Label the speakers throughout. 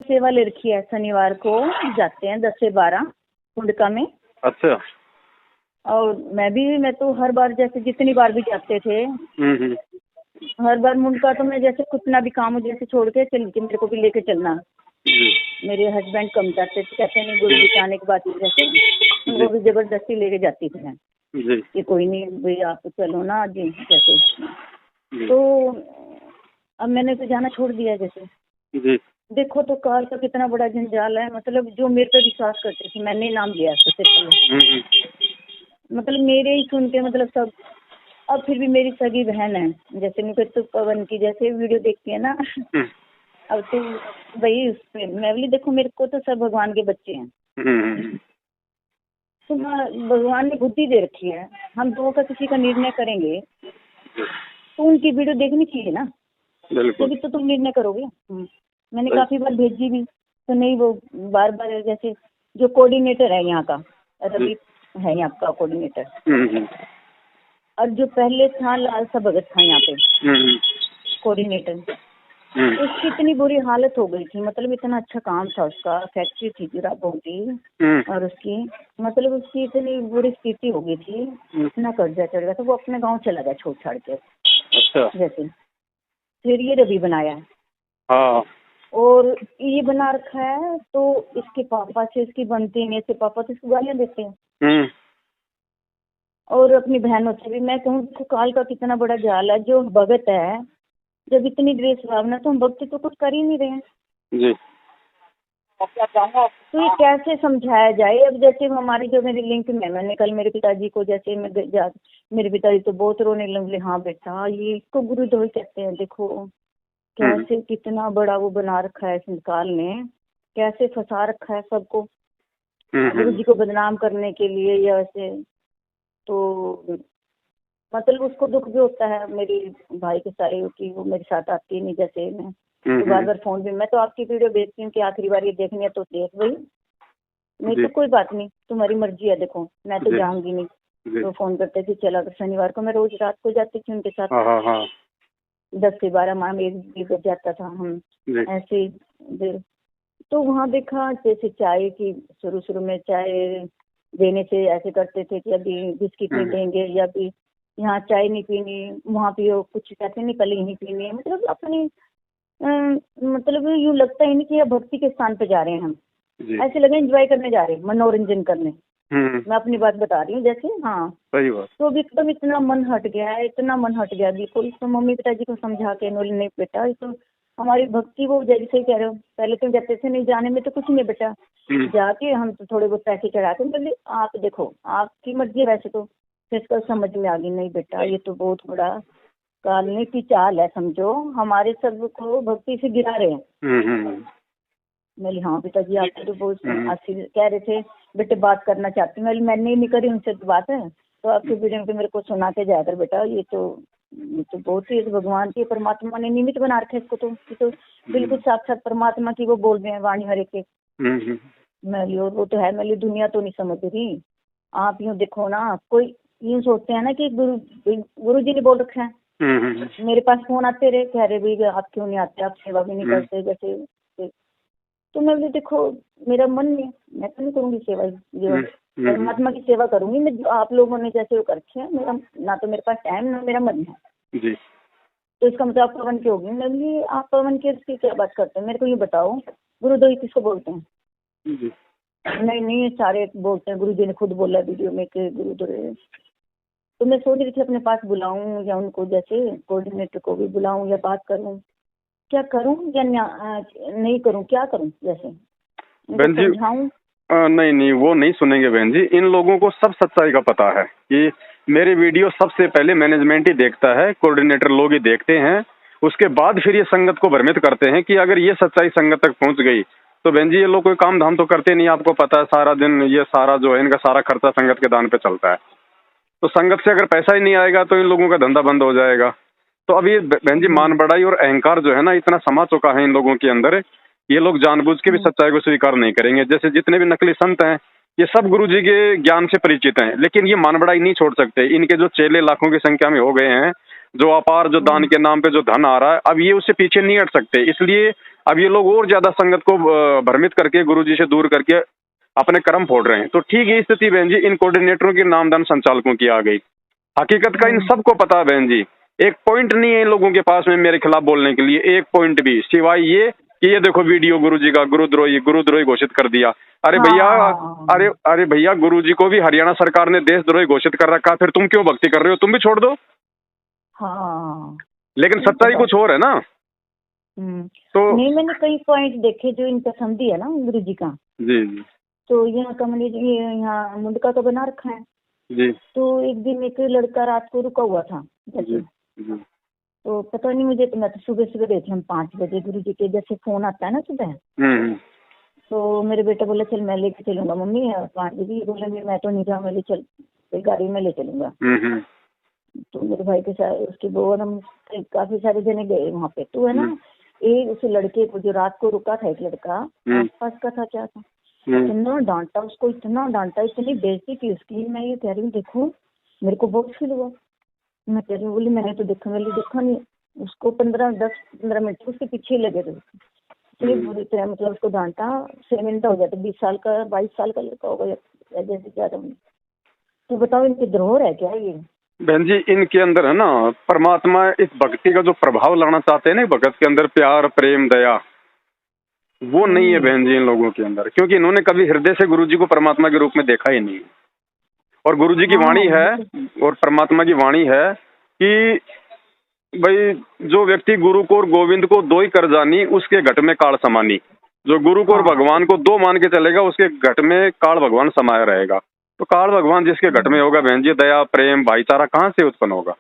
Speaker 1: सेवा ले रखी है, शनिवार को जाते हैं 10 से 12 कुंडका में।
Speaker 2: अच्छा।
Speaker 1: और मैं तो हर बार जैसे जितनी बार भी जाते थे, हर बार मुंडका तो मैं जैसे कितना भी काम हो जैसे छोड़ के चल के मेरे को भी लेके चलना। मेरे हस्बैंड कम जाते थे, कहते नहीं गुरु जी के आने के बाद जैसे उनको भी जबरदस्ती लेके जाती थी मैं कि कोई नहीं भाई आप चलो ना जी जैसे। तो अब मैंने तो जाना छोड़ दिया जैसे। देखो तो कार का कितना बड़ा जंजाल है, मतलब जो मेरे पे विश्वास करते थे, मैंने नाम लिया सबसे पहले, मतलब मेरे ही सुन के मतलब सब। अब फिर भी मेरी सगी बहन है, जैसे मुझे तो पवन की जैसे वीडियो देखती है ना अब तो वही उस पे मैं बोली देखो मेरे को तो सब भगवान के बच्चे हैं। तो भगवान ने बुद्धि दे रखी है, हम दो का किसी का निर्णय करेंगे तो उनकी वीडियो देखनी चाहिए ना, तभी तो तुम निर्णय करोगे। मैंने काफी बार भेजी भी तो नहीं, वो बार बार जैसे जो कोऑर्डिनेटर है यहाँ का, रवि है यहाँ का कोऑर्डिनेटर, और जो पहले था लालसा भगत था यहाँ पे कोऑर्डिनेटर, उसकी इतनी बुरी हालत हो गई थी, मतलब इतना अच्छा काम था उसका, फैक्ट्री थी जरा बहुत ही, और उसकी मतलब उसकी इतनी बुरी स्थिति हो गई थी, इतना कर्जा चढ़ गया था, वो अपने गांव चला गया छोड़ छाड़ के। अच्छा। जैसे फिर ये रवि बनाया है। हाँ। और ये बना रखा है तो इसके पापा से इसकी बनती नहीं, इसके पापा तो इसको गालियां देते हैं और अपनी बहनों से भी। मैं कहूँ तो काल का कितना बड़ा जाल है, जो भगत है जब इतनी द्वेष भावना, तो हम भक्ति तो कुछ कर ही नहीं रहे हैं जी। तो ये कैसे समझाया जाए? अब जैसे हमारे जो मेरे लिंक में, मैंने कल मेरे पिताजी को जैसे मेरे पिताजी तो बहुत रोने लगे, हाँ बेटा ये इसको गुरुद्रोही कहते हैं, देखो कैसे कितना बड़ा वो बना रखा है संकाल ने, कैसे फंसा रखा है सबको गुरु जी को बदनाम करने के लिए या वैसे। तो मतलब उसको दुख भी होता है मेरी भाई के सारे की, वो मेरे साथ आती नहीं जैसे मैं तो बार बार फोन भी, मैं तो आपकी वीडियो देखती हूँ कि आखिरी बार ये देखनी है तो देख भाई, नहीं तो कोई बात नहीं तुम्हारी मर्जी है, देखो मैं तो जाऊंगी नहीं। तो फोन करते थे चला कर, शनिवार को मैं रोज रात को जाती थी उनके साथ 10 से 12 माह में एक बज जाता था हम ऐसे देर। तो वहाँ देखा जैसे चाय की शुरू में चाय देने से ऐसे करते थे कि अभी बिस्किट नहीं देंगे या अभी यहाँ चाय नहीं पीनी, वहाँ पियो, कुछ कहते नहीं कल नहीं पीनी है, मतलब अपनी मतलब यूँ लगता ही नहीं कि भक्ति के स्थान पे जा रहे हैं हम, ऐसे लगे एंजॉय करने जा रहे हैं, मनोरंजन करने। मैं अपनी बात बता रही हूँ जैसे। हाँ सही बात। तो अभी एकदम इतना मन हट गया है, इतना मन हट गया बिल्कुल। तो मम्मी पिताजी को समझा के नहीं बेटा ये तो हमारी भक्ति, वो जैसे ही कह रहे हो, पहले तो जाते थे नहीं जाने में तो कुछ नहीं बेटा, जाके हम तो थोड़े बहुत पैसे चढ़ाते हैं, बोले आप देखो आपकी मर्जी है वैसे तो। इसका समझ में आ गई, नहीं बेटा ये तो बहुत बड़ा कालने की चाल है, समझो हमारे सब को भक्ति से गिरा रहे हैं। मैं हाँ पिताजी आपको तो बहुत कह रहे थे बेटे बात करना चाहती हूँ, मैंने नहीं करी उनसे तो बात है, तो आपके वीडियो पे मेरे को सुना के जाकर बेटा ये तो बहुत ही भगवान की परमात्मा ने निमित्त बना रखा है इसको, तो ये तो बिल्कुल साक्षात परमात्मा की वो बोल रहे हैं वाणी हरे के। मैं और वो तो है, मैं दुनिया तो नहीं समझ रही, आप यूँ देखो ना, कोई यूँ सोचते हैं ना कि गुरु जी ने बोल रखा है। मेरे पास फोन आते रहे, कह रहे भाई आप क्यों नहीं आते, आप सेवा भी नहीं करते जैसे। तो मैं भी देखो मेरा मन नहीं, मैं तो नहीं करूँगी सेवा, जो परमात्मा की सेवा करूंगी मैं, जो आप लोगों ने जैसे वो कर रखे हैं। मेरा ना तो मेरे पास टाइम ना मेरा मन है जी। तो इसका मतलब आप पवन की होगी। मैं बोली आप पवन की उसकी क्या बात करते हैं, मेरे को ये बताओ गुरुद्रोही किसको बोलते हैं जी। नहीं ये सारे बोलते हैं, गुरु जी ने खुद बोला वीडियो में कि गुरुद्रोही। तो मैं सोच रही थी अपने पास बुलाऊं या उनको जैसे कोऑर्डिनेटर को भी बुलाऊं या बात करूं, क्या करूं या नहीं करूं, क्या करूं जैसे
Speaker 2: बहन जी? नहीं वो नहीं सुनेंगे बहन जी, इन लोगों को सब सच्चाई का पता है कि मेरे वीडियो सबसे पहले मैनेजमेंट ही देखता है, कोऑर्डिनेटर लोग ही देखते हैं, उसके बाद फिर ये संगत को भ्रमित करते हैं कि अगर ये सच्चाई संगत तक पहुंच गई तो बहन जी ये लोग कोई काम धाम तो करते नहीं, आपको पता है सारा दिन ये सारा जो है इनका सारा खर्चा संगत के दान पे चलता है। तो संगत से अगर पैसा ही नहीं आएगा तो इन लोगों का धंधा बंद हो जाएगा। तो अब ये बहन जी मान बढ़ाई और अहंकार जो है ना इतना समा चुका है इन लोगों के अंदर, ये लोग जानबूझ के भी सच्चाई को स्वीकार नहीं करेंगे। जैसे जितने भी नकली संत हैं ये सब गुरु जी के ज्ञान से परिचित हैं, लेकिन ये मान बढ़ाई नहीं छोड़ सकते। इनके जो चेले लाखों की संख्या में हो गए हैं, जो अपार जो दान के नाम पे जो धन आ रहा है, अब ये उससे पीछे नहीं हट सकते। इसलिए अब ये लोग और ज्यादा संगत को भ्रमित करके गुरुजी से दूर करके अपने कर्म फोड़ रहे हैं। तो ठीक है स्थिति बहन जी इन कोऑर्डिनेटरों की नामदान संचालकों की आ गई। हकीकत का इन सबको पता है बहन जी, एक पॉइंट नहीं है इन लोगों के पास में मेरे खिलाफ बोलने के लिए, एक पॉइंट भी, सिवाय ये कि ये देखो वीडियो गुरुजी का गुरुद्रोही घोषित कर दिया। अरे भैया, अरे भैया, गुरुजी को भी हरियाणा सरकार ने देशद्रोही घोषित कर रखा, फिर तुम क्यों भक्ति कर रहे हो? तुम भी छोड़ दो। लेकिन सच्चाई कुछ और है ना।
Speaker 1: तो नहीं, मैंने कई पॉइंट देखे जो इन पसंदी है ना गुरुजी का। जी जी। तो यहाँ कमली यहाँ मुंडका तो बना रखा है जी। तो एक दिन एक लड़का रात को रुका हुआ था जैसे जी। तो पता नहीं मुझे, तो मैं तो सुबह सुबह गई थी, हम 5 बजे गुरुजी के जैसे फोन आता है ना सुबह। तो मेरे बेटा बोला चल मैं लेके चलूंगा मम्मी 5 बजे। बोला मैं तो नहीं जाऊँ, मैं ले चल गाड़ी में ले चलूंगा। तो मेरे भाई के साथ उसकी बहू और हम काफी सारे जने गए वहाँ पे। तो है ना एक उस लड़के को जो रात को रुका था, एक लड़का आसपास का था क्या था, इतना डांटा उसको, इतना डांटा, इतनी बेइज्जती की उसकी। मैं ये कह रही हूँ देखो मेरे को बहुत फील हुआ। मैं कह रही हूँ बोली मैंने तो देखा नहीं उसको। 10-15 मिनट उसके पीछे लगे थे इतनी बुरी तरह, मतलब उसको डांटा। 6 मिनट हो गया, तो 20 साल का 22 साल का लड़का होगा जैसे क्या था। तो बताओ इनकी धरोहर है क्या ये?
Speaker 2: बहन जी इनके अंदर है ना परमात्मा इस भक्ति का जो प्रभाव लाना चाहते हैं ना, भगत के अंदर प्यार प्रेम दया, वो नहीं है बहन जी इन लोगों के अंदर, क्योंकि इन्होंने कभी हृदय से गुरुजी को परमात्मा के रूप में देखा ही नहीं। और गुरुजी की वाणी है और परमात्मा की वाणी है कि भाई जो व्यक्ति गुरु को और गोविंद को दो ही कर जानी, उसके घट में काल समानी। जो गुरु को और भगवान को दो मान के चलेगा, उसके घट में काल भगवान समाया रहेगा। तो काल भगवान जिसके घट में होगा बहन जी, दया प्रेम भाईचारा कहाँ से उत्पन्न होगा?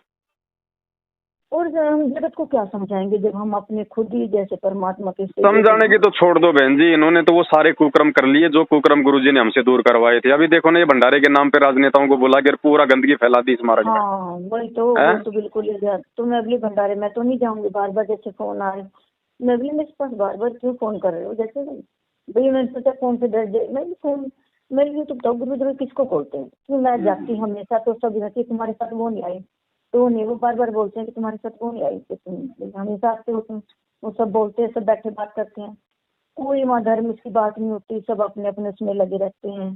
Speaker 1: और हम जगत को क्या समझाएंगे जब हम अपने खुद ही जैसे परमात्मा के
Speaker 2: समझाने की तो छोड़ दो बहन जी, इन्होंने तो वो सारे कुक्रम कर लिए जो कुक्रम गुरुजी ने हमसे दूर करवाए थे। अभी देखो ना ये भंडारे के नाम पे राजनेताओं को बुला कर पूरा गंदगी फैला दी स्मारक में।
Speaker 1: वही तो बिल्कुल ही। तो मैं अगली भंडारे में तो नहीं जाऊंगी, बार बार जैसे फोन आ रहे, मैं अगली मेरे पास बार बार क्यों फोन कर रहे हो? जैसे भाई मैंने सोचा फोन से डर जाए, मैं फोन मेरे लिए तो गुरुद्रोही किसको बोलते हैं कि मैं जाती हमेशा तो सब रहती, तुम्हारे साथ वो नहीं आई तो नहीं, वो बार बार बोलते हैं कि तुम्हारे साथ वो नहीं आई, तुम हमेशा आते हो तुम। वो सब बोलते हैं, सब बैठे बात करते हैं, कोई वहाँ धर्म की बात नहीं होती, सब अपने अपने उसमें लगे रहते हैं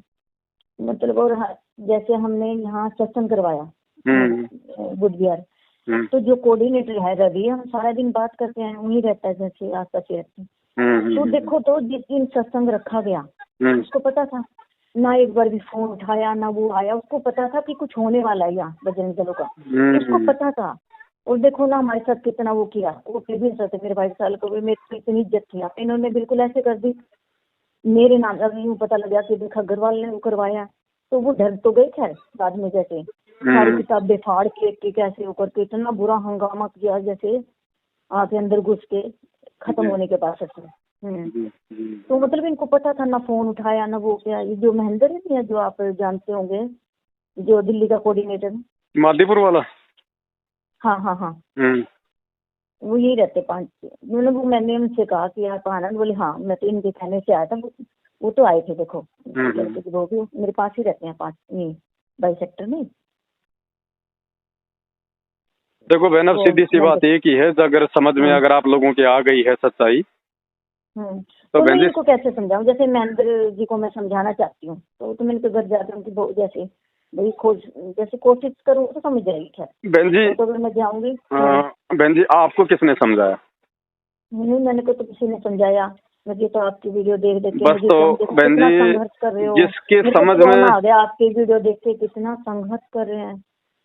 Speaker 1: मतलब। और जैसे हमने यहाँ सत्संग करवाया बुध विहार, तो जो कोऑर्डिनेटर है रवि, हम सारा दिन बात करते हैं, वही रहता है जैसे आस पास रहते हैं। तो देखो तो जिस दिन सत्संग रखा गया उसको पता था ना, एक बार भी फोन उठाया ना वो आया, उसको पता था कि कुछ होने वाला है यहाँ बजरंग दलों का, उसको पता था। और देखो ना हमारे साथ कितना वो किया, वो फिर भी साथ मेरे 22 साल को भी मेरी इतनी इज्जत थी, इन्होंने बिल्कुल ऐसे कर दी मेरे नाम। अभी यूँ पता लगा कि देखा अग्रवाल ने वो करवाया, तो वो डर तो गई खैर बाद में, जैसे सारी किताबें फाड़ के कैसे वो करके इतना बुरा हंगामा किया जैसे आके अंदर घुस के खत्म होने के बाद से। तो मतलब इनको पता था, ना फोन उठाया ना वो क्या। ये जो महेंद्र है जो आप जानते होंगे, जो दिल्ली का कोऑर्डिनेटर
Speaker 2: मादीपुर वाला,
Speaker 1: हाँ वो यही रहते 5। मतलब वो मैंने उनसे कहा कि आप आना, बोले हाँ मैं तो इनके कहने से आया था। वो तो आए थे, देखो वो भी मेरे पास ही रहते हैं 5 22 सेक्टर में।
Speaker 2: देखो बहन अब सीधी सी बात एक ही है, अगर समझ में अगर आप लोगों की आ गई है सच्चाई
Speaker 1: तो मैं इनको कैसे समझाऊं? जैसे महेंद्र जी को मैं समझाना चाहती हूँ तो मैं इनके घर जाकर उनकी जैसे भाई जैसे कोशिश करूँ तो समझ जाएगी। खैर
Speaker 2: बहन जी
Speaker 1: तो मैं जाऊंगी।
Speaker 2: बहन जी आपको किसने समझाया?
Speaker 1: नहीं मैंने को तो किसी ने समझाया, मुझे तो आपकी वीडियो देख के
Speaker 2: बस तो बहन जी
Speaker 1: संघर्ष कर रहे हो,
Speaker 2: जिसके समझ में
Speaker 1: आ गया आपकी वीडियो देख के, कितना संघर्ष कर रहे हैं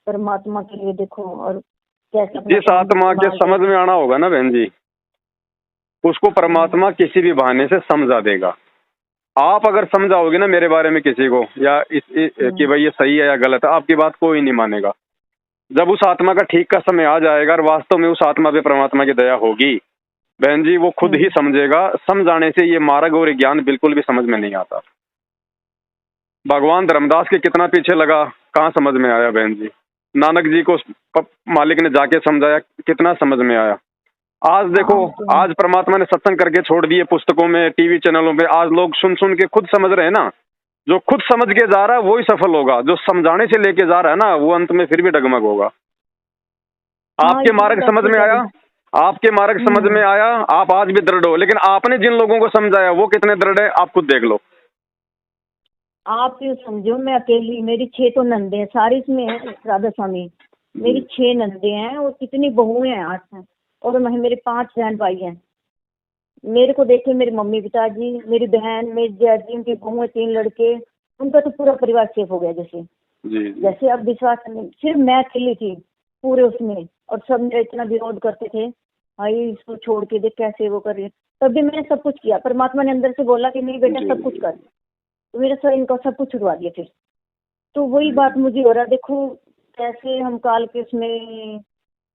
Speaker 1: परमात्मा के लिए। देखो और कैसे
Speaker 2: जिस आत्मा के समझ में आना होगा ना बहन जी, उसको परमात्मा किसी भी बहाने से समझा देगा। आप अगर समझाओगे ना मेरे बारे में किसी को या कि भाई ये सही है या गलत है, आपकी बात कोई नहीं मानेगा। जब उस आत्मा का ठीक का समय आ जाएगा और वास्तव में उस आत्मा पे परमात्मा की दया होगी बहन जी, वो खुद ही समझेगा। समझाने से ये मार्ग और ज्ञान बिल्कुल भी समझ में नहीं आता। भगवान धर्मदास के कितना पीछे लगा, कहाँ समझ में आया बहन जी? नानक जी को मालिक ने जाके समझाया, कितना समझ में आया? आज देखो आज परमात्मा ने सत्संग करके छोड़ दिए, पुस्तकों में टीवी चैनलों पे आज लोग सुन सुन के खुद समझ रहे हैं ना। जो खुद समझ के जा रहा है वो ही सफल होगा, जो समझाने से लेके जा रहा है ना वो अंत में फिर भी डगमग होगा। आपके मार्ग समझ में आया? आपके मार्ग समझ में आया, आप आज भी दृढ़ हो, लेकिन आपने जिन लोगों को समझाया वो कितने दृढ़ है आप खुद देख लो।
Speaker 1: आप ये समझो, मैं अकेली, मेरी 6 तो नंदे हैं, सारी इसमें है राधा स्वामी, मेरी 6 नंदे हैं और कितनी बहुएं हैं 8 हैं, और मेरे 5 बहन भाई हैं। मेरे को देखे मेरे मम्मी पिताजी, मेरी बहन, मेरी जैजी, उनकी बहुएं, 3 लड़के, उनका तो पूरा परिवार सेफ हो गया जैसे
Speaker 2: जी।
Speaker 1: जैसे अब विश्वास नहीं, सिर्फ मैं अकेली थी पूरे उसमें, और सब मेरा इतना विरोध करते थे, भाई इसको छोड़ के देख कैसे वो कर रही है। तब भी मैंने सब कुछ किया, परमात्मा ने अंदर से बोला कि नहीं बेटा सब कुछ कर, तो मेरा सर इनका सब कुछ छुड़वा दिया फिर। तो वही बात मुझे हो रहा, देखो कैसे हम काल के उसमें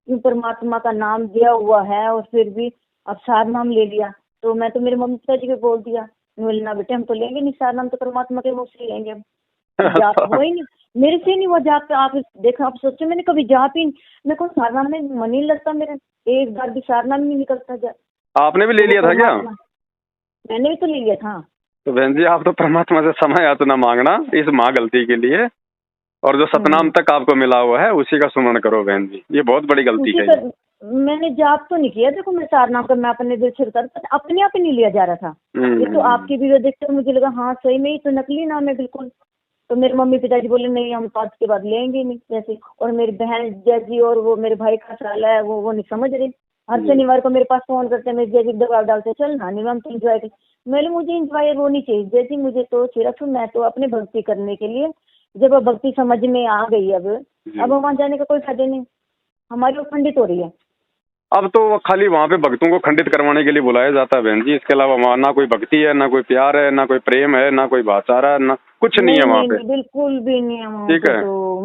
Speaker 1: परमात्मा का नाम दिया हुआ है और फिर भी अब सार नाम ले लिया। तो मैं तो मेरे मम्मी पिताजी को बोल दिया, बोलना बेटे हम तो लेंगे नहीं सार नाम, तो परमात्मा के मुख से लेंगे। अब जाप हुआ ही नहीं, मेरे से नहीं हुआ जाप का। आप देखो, आप सोचो, मैंने कभी जाप ही, मेरे को सार नाम में मन ही लगता, मेरा एक बार भी सार नाम नहीं निकलता। जा
Speaker 2: आपने भी ले लिया था क्या?
Speaker 1: मैंने भी तो ले लिया था।
Speaker 2: तो बहन जी आप तो परमात्मा से समय यातना मांगना इस माँ गलती के लिए, और जो सतनाम तक आपको मिला हुआ है उसी का सुमरण करो बहन जी, ये बहुत बड़ी गलती है।
Speaker 1: मैंने जाप तो नहीं किया, देखो मैं सार नाम का मैं अपने दिल से बता, अपने आप ही नहीं लिया जा रहा था। ये तो आपकी वीडियो देखकर मुझे लगा हाँ सही में ये तो नकली नाम है बिल्कुल। तो मेरे मम्मी पिताजी बोले नहीं हम तो आज के बाद लेंगे नहीं जैसे, और मेरी बहन जैजी और वो मेरे भाई का साला है वो नहीं समझ रहे। हर शनिवार को मेरे पास फोन करते हैं, मेरी जैजी दबाव डालते चल नानी हम तो इंजॉय कर। मैंने मुझे इंजॉय वो नहीं चाहिए जैसी, मुझे तो सिर्फ मैं तो अपने भक्ति करने के लिए, जब भक्ति समझ में आ गई अब वहाँ जाने का कोई फायदा नहीं, हमारी वो खंडित हो रही है।
Speaker 2: अब तो खाली वहाँ पे भक्तों को खंडित करवाने के लिए बुलाया जाता है बहन जी, इसके अलावा वहाँ ना कोई भक्ति है, ना कोई प्यार है, ना कोई प्रेम है, ना कोई भाईचारा है, ना कुछ नहीं है वहाँ पे,
Speaker 1: बिल्कुल भी नहीं है।
Speaker 2: ठीक है,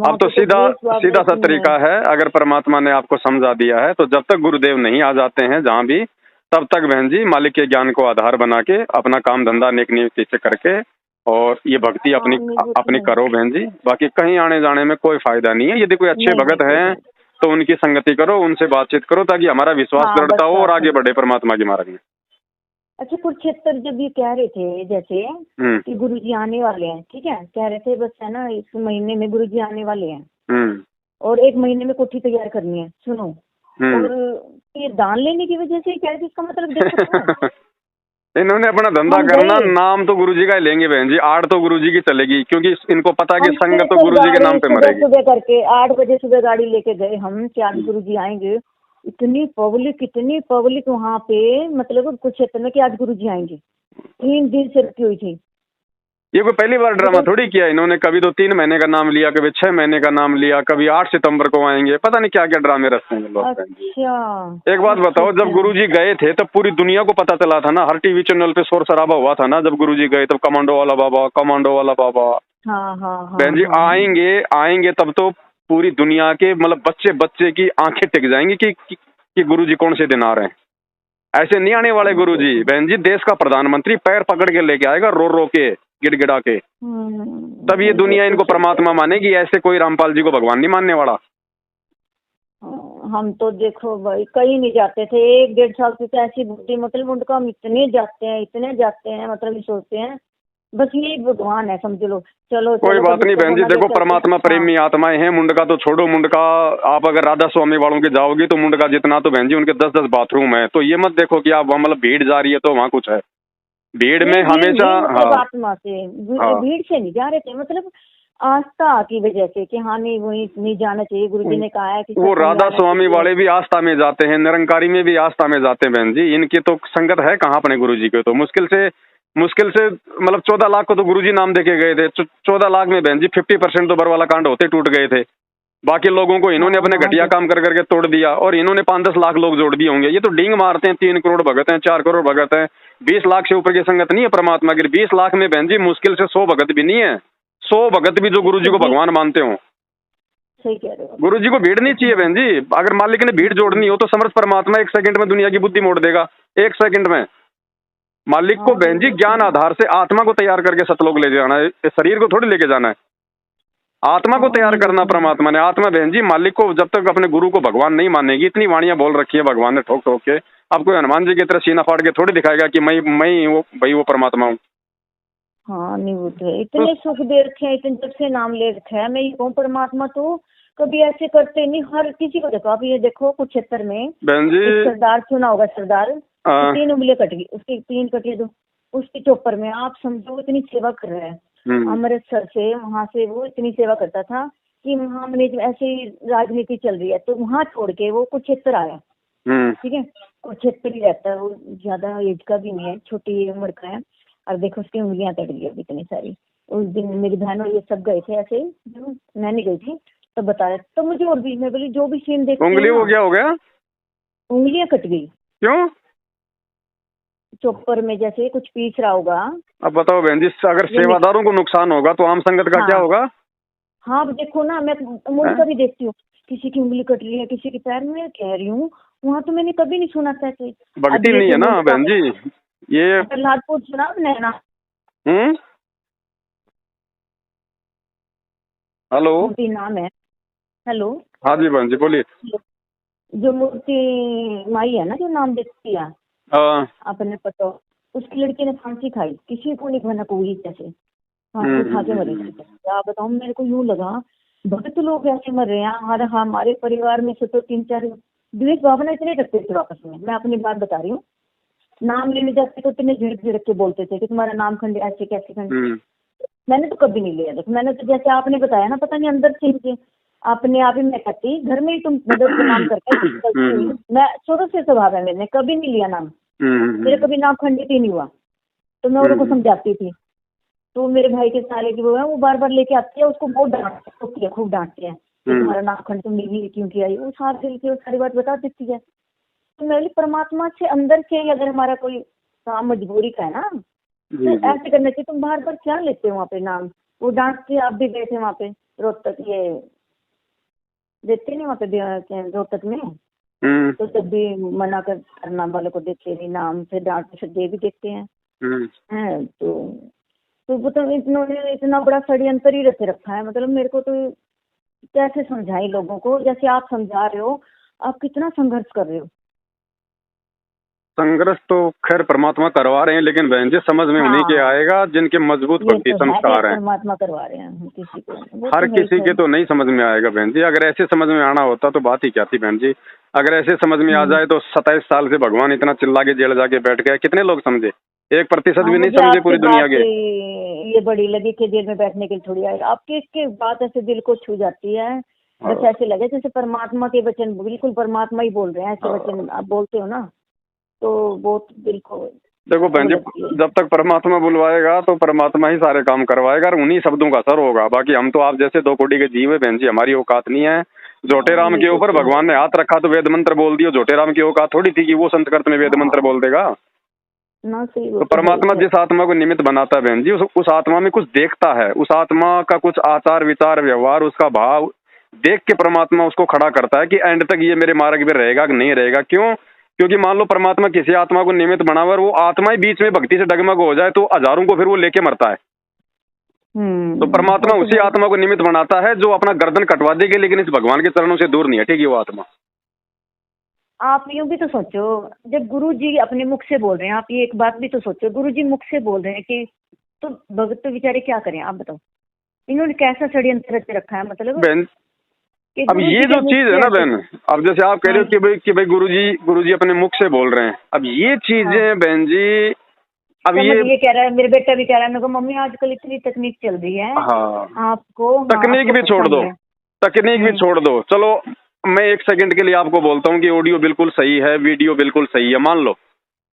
Speaker 2: अब तो सीधा सा तरीका है, अगर परमात्मा ने आपको समझा दिया है तो जब तक गुरुदेव नहीं आ जाते हैं जहाँ भी, तब तक बहन जी मालिक के ज्ञान को आधार बना के अपना काम धंधा नेक नीति से करके और ये भक्ति अपनी करो बहन जी। बाकी कहीं आने जाने में कोई फायदा नहीं है। यदि कोई अच्छे भगत हैं तो उनकी संगति करो, उनसे बातचीत करो ताकि हमारा विश्वास दृढ़ता हो और आगे बढ़े परमात्मा के मार्ग में।
Speaker 1: अच्छा, कुरुक्षेत्र जब ये कह रहे थे जैसे कि गुरुजी आने वाले हैं, ठीक है, कह रहे थे बस है ना इस महीने में गुरुजी आने वाले हैं और 1 महीने में कोठी तैयार करनी है, सुनो, और ये दान लेने की वजह से कह रहे थे, इसका मतलब देखो
Speaker 2: इन्होंने अपना धंधा करना, नाम तो गुरुजी का ही लेंगे बहन जी, आड़ तो गुरुजी की चलेगी क्योंकि इनको पता है कि संगत तो गुरुजी के नाम पे मरेगी।
Speaker 1: सुबह करके 8 बजे सुबह गाड़ी लेके गए हम कि आज गुरुजी आएंगे, इतनी पब्लिक वहाँ पे, मतलब कुछ क्षेत्र में कि आज गुरुजी आएंगे, 3 दिन से रुकी हुई थी।
Speaker 2: ये कोई पहली बार ड्रामा थोड़ी किया इन्होंने, कभी तो 3 महीने का नाम लिया, कभी 6 महीने का नाम लिया, कभी 8 सितंबर को आएंगे, पता नहीं क्या क्या ड्रामे रचते हैं लोग।
Speaker 1: अच्छा,
Speaker 2: एक बात बताओ, जब गुरुजी गए थे तब पूरी दुनिया को पता चला था ना, हर टीवी चैनल पे शोर शराबा हुआ था ना जब गुरुजी गए, तब कमांडो वाला बाबा।
Speaker 1: हाँ
Speaker 2: बहन जी आएंगे तब तो पूरी दुनिया के मतलब बच्चे की आंखें टिक जाएंगी कि गुरुजी कौन से दिन आ रहे हैं। ऐसे नहीं आने वाले गुरुजी, बहन जी देश का प्रधानमंत्री पैर पकड़ के लेके आएगा, रो के गिड़गिड़ा के, तब ये दुनिया इनको परमात्मा मानेगी। ऐसे कोई रामपाल जी को भगवान नहीं मानने वाला।
Speaker 1: हम तो देखो भाई कहीं नहीं जाते थे, 1-1.5 साल से तो ऐसी बुद्धि, मतलब उनका हम इतने जाते हैं, मतलब ये सोचते हैं बस ये भगवान है समझ लो। चलो
Speaker 2: कोई बात नहीं बहन जी, देखो परमात्मा प्रेमी आत्माएं हैं, मुंडका तो छोड़ो, मुंडका आप अगर राधा स्वामी वालों के जाओगे तो मुंडका जितना तो बहन जी उनके 10-10 बाथरूम है, तो ये मत देखो कि आप मतलब भीड़ जा रही है तो वहाँ कुछ है। भीड़ में हमेशा
Speaker 1: आत्मा से, भीड़ से नहीं जा रहे थे, मतलब आस्था की वजह से कि हाँ नहीं जाना चाहिए, गुरुजी ने कहा है कि
Speaker 2: वो राधा स्वामी वाले भी आस्था में जाते हैं, निरंकारी में भी आस्था में जाते हैं बहन जी। इनकी तो संगत है कहाँ अपने गुरुजी के, तो मुश्किल से मतलब 14 लाख को तो गुरुजी नाम देके गए थे। 14 लाख में बहन जी 50% तो बरवाला कांड होते टूट गए थे, बाकी लोगों को इन्होंने अपने घटिया काम कर करके तोड़ दिया और इन्होंने 5-10 लाख लोग जोड़ दिए होंगे। ये तो डींग मारते हैं, 3 करोड़ भगत हैं, 4 करोड़ भगत हैं, 20 लाख से ऊपर की संगत नहीं है परमात्मा की। 20 लाख में बहन जी मुश्किल से 100 भगत भी नहीं है, 100 भगत भी जो गुरुजी को भगवान मानते हो।
Speaker 1: सही कह रहे हो,
Speaker 2: गुरुजी को भीड़ नहीं चाहिए बहन जी। अगर मालिक ने भीड़ जोड़नी हो तो समर्थ परमात्मा 1 सेकंड में दुनिया की बुद्धि मोड़ देगा, 1 सेकंड में। मालिक को बहन जी ज्ञान आधार से आत्मा को तैयार करके सतलोक ले जाना है, शरीर को थोड़ी लेके जाना है। आत्मा को तैयार करना परमात्मा ने। आत्मा बहन जी मालिक को जब तक अपने गुरु को भगवान नहीं मानेगी, इतनी वाणियां बोल रखी है भगवान ने ठोक ठोक के, अब कोई हनुमान जी की तरह सीना फाड़ के थोड़ी दिखाएगा कि मैं वो भाई वो परमात्मा हूँ।
Speaker 1: हाँ नहीं वो तो इतने सुख दे रखे हैं, इतने जब से नाम ले रखा है, मैं ये कहूँ परमात्मा तो कभी ऐसे करते नहीं, हर किसी को देखो। आप ये देखो कुरुक्षेत्र में
Speaker 2: बहन जी,
Speaker 1: एक सरदार सुना होगा, सरदार,
Speaker 2: हाँ।
Speaker 1: 3 उंगलियां कट गई उसकी, 3 कटी दो उसकी चोपर में। आप समझो इतनी सेवा कर रहा है। अमृतसर से वहां से वो इतनी सेवा करता था कि वहां मैंने ऐसे ही राजनीति चल रही है तो वहां छोड़ के वो कुरुक्षेत्र आया। ठीक है, कुरुक्षेत्र ही रहता है वो, ज्यादा एज का भी नहीं है, छोटी उम्र का है। और देखो उसकी उंगलियां कट गई अब इतनी सारी। उस दिन मेरी बहन और ये सब गए थे ऐसे ही, मैं नहीं गई थी तो बताया। तो मुझे और भी, मैं बोली जो भी सीन देखती हूँ
Speaker 2: उंगली वो क्या हो गया?
Speaker 1: उंगलियां कट गई।
Speaker 2: क्यों?
Speaker 1: चॉपर में जैसे कुछ पीस रहा होगा।
Speaker 2: अब बताओ बहन जी, अगर सेवादारों को नुकसान होगा तो आम संगत का क्या होगा?
Speaker 1: हाँ अब देखो ना, मैं मुझे कभी देखती हूँ किसी की उंगली कट रही है, किसी के पैर में, कह रही हूँ वहाँ तो मैंने कभी नहीं सुना था ऐसे।
Speaker 2: भक्ति नहीं है ना बहन जी ये।
Speaker 1: प्रहलादपुर सुना आपने ना?
Speaker 2: हेलो,
Speaker 1: मूर्ति नाम है। हेलो,
Speaker 2: हाँ जी बहन जी बोलिए।
Speaker 1: जो मूर्ति माई है ना, जो नाम देती है अपने पतो, उसकी लड़की ने फांसी खाई, किसी को नहीं बना कोई जैसे फांसी खा के मरी थी। क्या बताऊँ, मेरे को यूँ लगा भक्त लोग ऐसे मर रहे हैं। हमारे परिवार में से तो 3-4 द्वेष भावना इतने रखते थे आपस में। मैं अपनी बात बता रही हूँ, नाम लेने जाते तो इतने झिड़क झिड़क के बोलते थे कि तुम्हारा नाम खंड ऐसे कैसे खंड। मैंने तो कभी नहीं लिया। देखो मैंने तो जैसे आपने बताया ना, पता नहीं अंदर से अपने आप ही मैं कहती घर में ही तुम मदद नाम करके। मैं शुरू से स्वभाव है, मैंने कभी नहीं लिया नाम, मेरे कभी नाम खंडित ही नहीं हुआ। तो मैं औरों को समझाती थी। तो मेरे भाई के सारे की वो है, वो बार बार लेके आती है, उसको बहुत डांटती है, खूब डांटते हैं कि तुम्हारा नाम खंड तुम नहीं क्यों किया। वो साथ दिल की सारी बात बता देती है। तो मेरी परमात्मा से अंदर से अगर हमारा कोई काम मजबूरी का है ना, तो ऐसे करने से तुम बार बार क्या लेते हो वहाँ पे नाम। वो डांटती, आप भी गए थे वहाँ पे रोहतक, ये देते नहीं वहाँ पे रोहतक में, तो जब भी मना करना वालों को देते नहीं नाम, फिर डांट से दे भी देते हैं। हैं तो मतलब इन्होंने इतना बड़ा षड्यंत्र ही रचे रखा है। मतलब मेरे को तो कैसे समझाई लोगों को, जैसे आप समझा रहे हो, आप कितना संघर्ष कर रहे हो।
Speaker 2: संघर्ष तो खैर परमात्मा करवा रहे हैं, लेकिन बहन जी समझ में उन्हीं के आएगा जिनके मजबूत भक्ति संस्कार हैं।
Speaker 1: परमात्मा करवा रहे हैं किसी को,
Speaker 2: हर किसी के तो नहीं समझ में आएगा बहन जी। अगर ऐसे समझ में आना होता तो बात ही क्या थी बहन जी। अगर ऐसे समझ में आ जाए तो 27 साल से भगवान इतना चिल्ला के जेल जाके बैठ गया, कितने लोग समझे? 1% भी नहीं समझे पूरी दुनिया के।
Speaker 1: ये बड़ी लगी कि जेल में बैठने के लिए थोड़ी आई। आपकी इसके बात ऐसे दिल को छू जाती है, बस ऐसे लगे जैसे परमात्मा के वचन, बिल्कुल परमात्मा ही बोल रहे हैं। ऐसे वचन आप बोलते हो ना, तो बहुत दिल को।
Speaker 2: देखो बहन जी, जब तक परमात्मा बुलवाएगा तो परमात्मा ही सारे काम करवाएगा और उन्हीं शब्दों का असर होगा। बाकी हम तो आप जैसे 2 कोटि के जीव है बहन जी, हमारी औकात नहीं है। जोटे राम के ऊपर भगवान ने हाथ रखा तो वेद मंत्र बोल दिया। जोटे राम की औकात थोड़ी थी कि वो संत कर्त में वेद मंत्र बोल देगा
Speaker 1: ना। सही
Speaker 2: तो परमात्मा जिस आत्मा को निमित्त बनाता है बहन जी, उस आत्मा में कुछ देखता है। उस आत्मा का कुछ आचार विचार व्यवहार, उसका भाव देख के परमात्मा उसको खड़ा करता है कि एंड तक ये मेरे मार्ग में रहेगा कि नहीं रहेगा। क्यों? क्योंकि मान लो परमात्मा किसी आत्मा को निमित्त बनावर, वो आत्मा ही बीच में भक्ति से डगमग हो जाए तो हजारों को फिर वो लेके मरता है। तो परमात्मा उसी आत्मा को निमित्त बनाता है जो अपना गर्दन कटवा देगी, लेकिन इस भगवान के चरणों से दूर नहीं हटेगी वो आत्मा।
Speaker 1: आप यूं भी तो सोचो, जब गुरु जी अपने मुख से बोल रहे हैं, आप ये एक बात भी तो सोचो, गुरु जी मुख से बोल रहे हैं कि तो भगत तो बेचारे क्या करें। आप बताओ इन्होंने कैसा षड्यंत्र रच रखा है। मतलब
Speaker 2: अब ये जो चीज है ना बहन, अब जैसे आप कह रहे हो कि भाई गुरुजी अपने मुख से बोल रहे हैं। अब ये चीजें बहन जी, अब
Speaker 1: ये कह रहा है, मेरे बेटा भी कह रहा है मेरे को, मम्मी आजकल इतनी तकनीक चल रही है। आपको
Speaker 2: तकनीक भी छोड़ दो, तकनीक भी छोड़ दो। चलो मैं 1 सेकंड के लिए आपको बोलता हूँ कि ऑडियो बिल्कुल सही है, वीडियो बिल्कुल सही है, मान लो।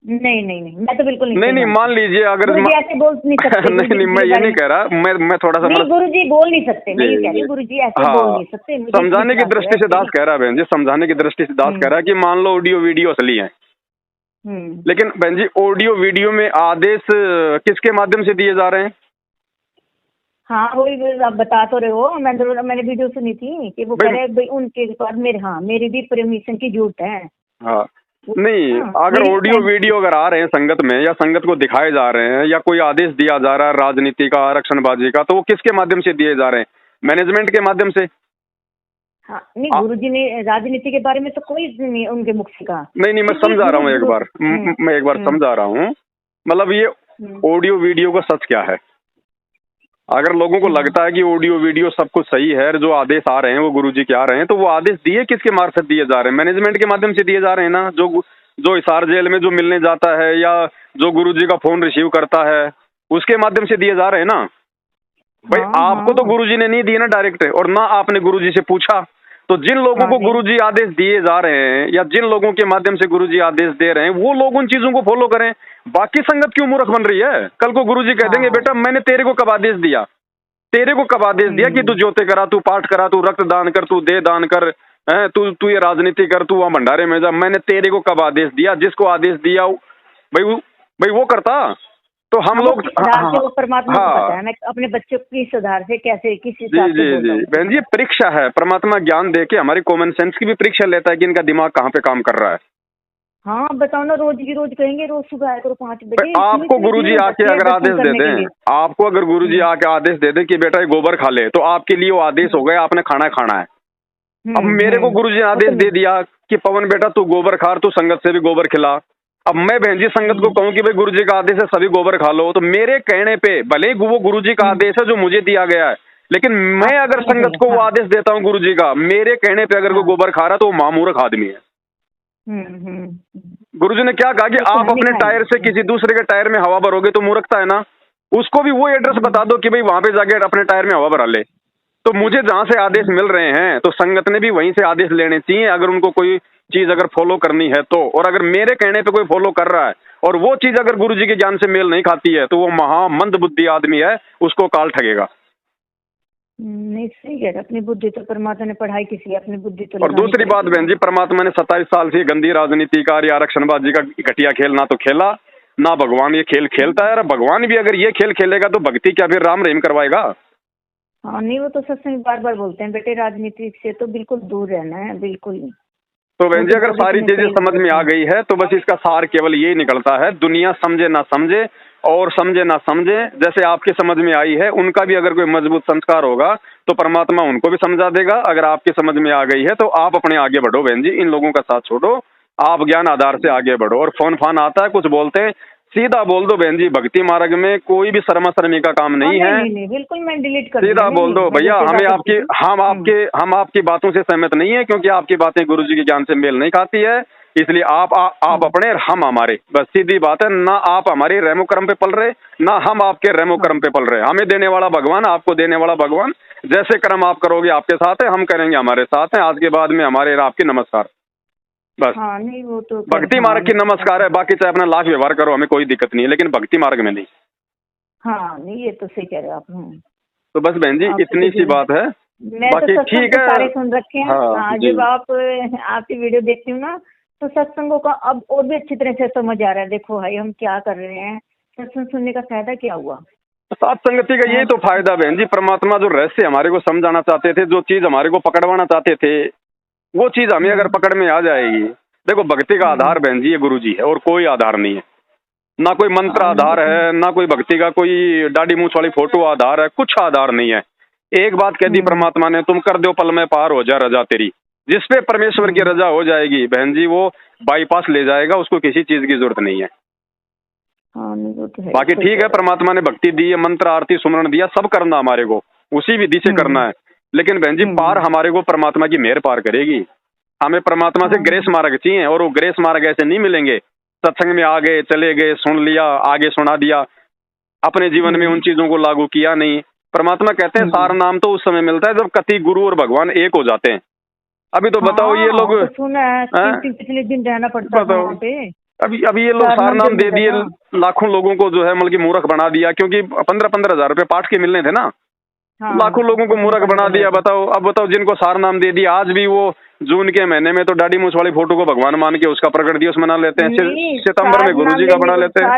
Speaker 1: नहीं, मैं तो बिल्कुल
Speaker 2: नहीं मान लीजिए, अगर
Speaker 1: ऐसे बोल नहीं सकते।
Speaker 2: नहीं मैं ये नहीं कह रहा, मैं थोड़ा सा
Speaker 1: गुरुजी बोल नहीं सकते, मैं ये कह रही हूँ गुरुजी ऐसे बोल नहीं सकते।
Speaker 2: समझाने की दृष्टि से दास कह रहा है बहन जी, समझाने की दृष्टि से दास कह रहा है कि मान लो ऑडियो वीडियो असली है, लेकिन बहन जी ऑडियो वीडियो में आदेश किसके माध्यम से दिए जा रहे हैं?
Speaker 1: हाँ वही आप बता तो रहे हो। मैंने वीडियो सुनी थी कि वो कह रहे भाई उनके पास मेरी भी परमिशन की जरूरत है।
Speaker 2: हाँ नहीं, अगर ऑडियो वीडियो अगर आ रहे हैं संगत में, या संगत को दिखाए जा रहे हैं, या कोई आदेश दिया जा रहा है राजनीति का, आरक्षणबाजी का, तो वो किसके माध्यम से दिए जा रहे हैं? मैनेजमेंट के माध्यम से।
Speaker 1: हाँ नहीं, गुरुजी ने राजनीति के बारे में तो कोई नहीं उनके मुख से कहा।
Speaker 2: नहीं मैं समझा रहा हूँ एक बार, मैं एक बार समझा रहा हूँ। मतलब ये ऑडियो वीडियो का सच क्या है? अगर लोगों को लगता है कि ऑडियो वीडियो सब कुछ सही है, जो आदेश आ रहे हैं वो गुरुजी के आ रहे हैं, तो वो आदेश दिए किसके मार्फत दिए जा रहे हैं? मैनेजमेंट के माध्यम से दिए जा रहे हैं ना। जो हिसार जेल में जो मिलने जाता है या जो गुरुजी का फोन रिसीव करता है, उसके माध्यम से दिए जा रहे हैं ना भाई। आपको तो गुरुजी ने नहीं दिए ना डायरेक्ट, और ना आपने गुरुजी से पूछा। तो जिन लोगों को गुरुजी आदेश दिए जा रहे हैं या जिन लोगों के माध्यम से गुरुजी आदेश दे रहे हैं, वो लोग उन चीजों को फॉलो करें। बाकी संगत क्यों मूर्ख बन रही है? कल को गुरुजी कह देंगे बेटा मैंने तेरे को कब आदेश दिया, तेरे को कब आदेश दिया कि तू ज्योति करा, तू पाठ करा, तू रक्तदान कर, तू दे दान कर, तू ये राजनीति कर, तू वहां भंडारे में जा। मैंने तेरे को कब आदेश दिया? जिसको आदेश दिया भाई वो करता। तो हम लोग
Speaker 1: परमात्मा को पता है मैं अपने बच्चों की सुधार से कैसे किस हिसाब से बोलता हूं।
Speaker 2: बहन जी परीक्षा है, परमात्मा ज्ञान दे के हमारी कॉमन सेंस की भी परीक्षा लेता है कि इनका दिमाग कहाँ पे काम कर रहा है।
Speaker 1: हाँ बताओ ना, रोज की रोज कहेंगे रोज सुबह आया करो 5 बजे।
Speaker 2: आपको गुरुजी आके अगर आदेश दे दें, आपको अगर गुरुजी आके आदेश दे दें कि बेटा ये गोबर खा ले, तो आपके लिए वो आदेश हो गया, आपने खाना खाना है। अब मेरे को गुरुजी ने आदेश दे दिया कि पवन बेटा तू गोबर खा, तू संगत से भी गोबर खिला। अब मैं बहन जी संगत को कहूँ कि भाई गुरुजी का आदेश है सभी गोबर खा लो, तो मेरे कहने पे भले ही वो गुरुजी का आदेश है जो मुझे दिया गया है, लेकिन मैं अगर संगत को वो आदेश देता हूँ गुरुजी का, मेरे कहने पे अगर वो गोबर खा रहा है तो वो मामूर्ख आदमी है। गुरुजी ने क्या कहा कि आप अपने टायर से किसी दूसरे के टायर में हवा भरोगे तो मूर्खता है ना। उसको भी वो एड्रेस बता दो कि भाई वहां पे जाके अपने टायर में हवा भरा ले। तो मुझे जहां से आदेश मिल रहे हैं तो संगत ने भी वहीं से आदेश लेने चाहिए, अगर उनको कोई चीज अगर फॉलो करनी है तो। और अगर मेरे कहने पे कोई फॉलो कर रहा है और वो चीज अगर गुरुजी के ज्ञान से मेल नहीं खाती है तो वो महामंद बुद्धि आदमी है, उसको काल ठगेगा।
Speaker 1: नहीं सही कह रहे, अपनी बुद्धि तो परमात्मा ने पढ़ाई किसी अपनी बुद्धि तो।
Speaker 2: और दूसरी बात बहन जी, परमात्मा ने 27 साल से गंदी राजनीति का या आरक्षणबाजी का घटिया खेल ना तो खेला, ना भगवान ये खेल खेलता है। भगवान भी अगर ये खेल खेलेगा तो भक्ति क्या फिर राम रहीम करवाएगा?
Speaker 1: हाँ नहीं, वो तो सत्संग बार बार बोलते हैं बेटे राजनीति से तो बिल्कुल दूर रहना है, बिल्कुल नहीं।
Speaker 2: तो बहन जी अगर सारी चीजें समझ में आ गई है तो बस इसका सार केवल यही निकलता है, दुनिया समझे ना समझे और समझे ना समझे, जैसे आपकी समझ में आई है उनका भी अगर कोई मजबूत संस्कार होगा तो परमात्मा उनको भी समझा देगा। अगर आपकी समझ में आ गई है तो आप अपने आगे बढ़ो बहन जी, इन लोगों का साथ छोड़ो, आप ज्ञान आधार से आगे बढ़ो। और फोन फान आता है कुछ बोलते हैं, सीधा बोल दो बहन जी, भक्ति मार्ग में कोई भी शर्मा शर्मी का काम नहीं है।
Speaker 1: नहीं, बिल्कुल मैं डिलीट कर
Speaker 2: सीधा बोल दो भैया हम आपकी बातों से सहमत नहीं है, क्योंकि आपकी बातें गुरुजी के ज्ञान से मेल नहीं खाती है, इसलिए आप अपने और हम हमारे, बस सीधी बात है। ना आप हमारे रेमो कर्म पे पल रहे, ना हम आपके रेमो कर्म पे पल रहे। हमें देने वाला भगवान, आपको देने वाला भगवान, जैसे कर्म आप करोगे आपके साथ है, हम करेंगे हमारे साथ है। आज के बाद में हमारे आपके नमस्कार, बस।
Speaker 1: हाँ नहीं वो तो
Speaker 2: भक्ति मार्ग की नमस्कार है, बाकी चाहे अपना लाख व्यवहार करो, हमें कोई दिक्कत नहीं है, लेकिन भक्ति मार्ग में नहीं।
Speaker 1: हाँ नहीं ये तो सही कह रहे हो आप।
Speaker 2: तो बस बहन जी इतनी सी बात है, बाकी ठीक है।
Speaker 1: सारे सुन रखे हैं। हाँ जब आपकी वीडियो देखती हूँ ना तो सत्संगों का अब और भी अच्छी तरह से समझ आ रहा है। देखो भाई हम क्या कर रहे हैं, सत्संग सुनने का फायदा क्या हुआ?
Speaker 2: साथ संगति का यही तो फायदा बहन जी, परमात्मा जो रहस्य हमारे को समझाना चाहते थे, जो चीज हमारे को पकड़वाना चाहते थे, वो चीज हमें अगर पकड़ में आ जाएगी। देखो भक्ति का आधार बहन जी ये गुरु जी है और कोई आधार नहीं है, ना कोई मंत्र आधार है, ना कोई भक्ति का कोई दाढ़ी मूछ वाली फोटो आधार है, कुछ आधार नहीं है। एक बात कह दी परमात्मा ने, तुम कर दो पल में पार हो जा रजा तेरी। जिसपे परमेश्वर की रजा हो जाएगी बहन जी वो बाईपास ले जाएगा, उसको किसी चीज की जरूरत नहीं है। बाकी ठीक है, परमात्मा ने भक्ति दी है, मंत्र आरती सुमरण दिया, सब करना हमारे को उसी विधि से करना है। लेकिन बहन जी पार हमारे को परमात्मा की मेहर पार करेगी। हमें परमात्मा से ग्रेस मार्ग चाहिए, और वो ग्रेस मार्ग ऐसे नहीं मिलेंगे सत्संग में आ गए चले गए, सुन लिया आगे सुना दिया, अपने जीवन में उन चीजों को लागू किया नहीं। परमात्मा कहते हैं सार नाम तो उस समय मिलता है जब कति गुरु और भगवान एक हो जाते हैं। अभी तो बताओ ये लोग
Speaker 1: पिछले दिन रहना पड़ता है,
Speaker 2: अभी ये लोग सार नाम दे दिए, लाखों लोगों को जो है मतलब मूर्ख बना दिया, क्योंकि 15-15 हजार रुपए पाठ के मिलने थे ना। लाखों लोगों को मूर्ख बना दिया। बताओ अब बताओ जिनको सार नाम दे दिया, आज भी वो जून के महीने में तो दाढ़ी मूछ वाली फोटो को भगवान मान के उसका प्रकट दिवस मना लेते हैं, सितंबर में गुरुजी का बना लेते हैं।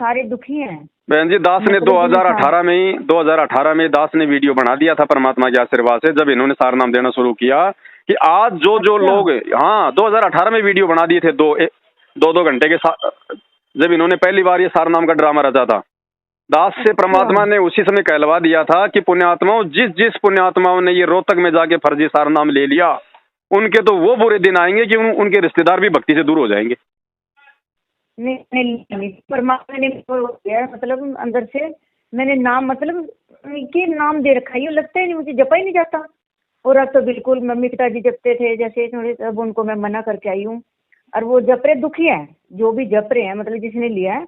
Speaker 1: सारे दुखी हैं
Speaker 2: बहन जी। दास ने 2018 में दास ने वीडियो बना दिया था परमात्मा के आशीर्वाद से, जब इन्होंने सार नाम देना शुरू किया कि आज जो लोग 2018 में वीडियो बना दिए थे 2 घंटे के, जब इन्होंने पहली बार ये सार नाम का ड्रामा रचा था। दास से परमात्मा ने उसी समय कहलवा दिया था कि पुण्यात्माओं, जिस पुण्यात्माओं ने ये रोहतक में जाके फर्जी सार नाम ले लिया, उनके तो वो बुरे दिन आएंगे कि उनके रिश्तेदार भी भक्ति से दूर हो जाएंगे।
Speaker 1: नहीं परमात्मा ने मतलब अंदर से मैंने नाम मतलब कि नाम दे रखा है, ये लगता ही नहीं, मुझे जपा ही नहीं जाता। और अब तो बिल्कुल मम्मी पिताजी जपते थे जैसे थोड़े, अब उनको मैं मना करके आई हूँ। और वो जप रहे दुखी है, जो भी जप रहे हैं मतलब जिसने लिया है,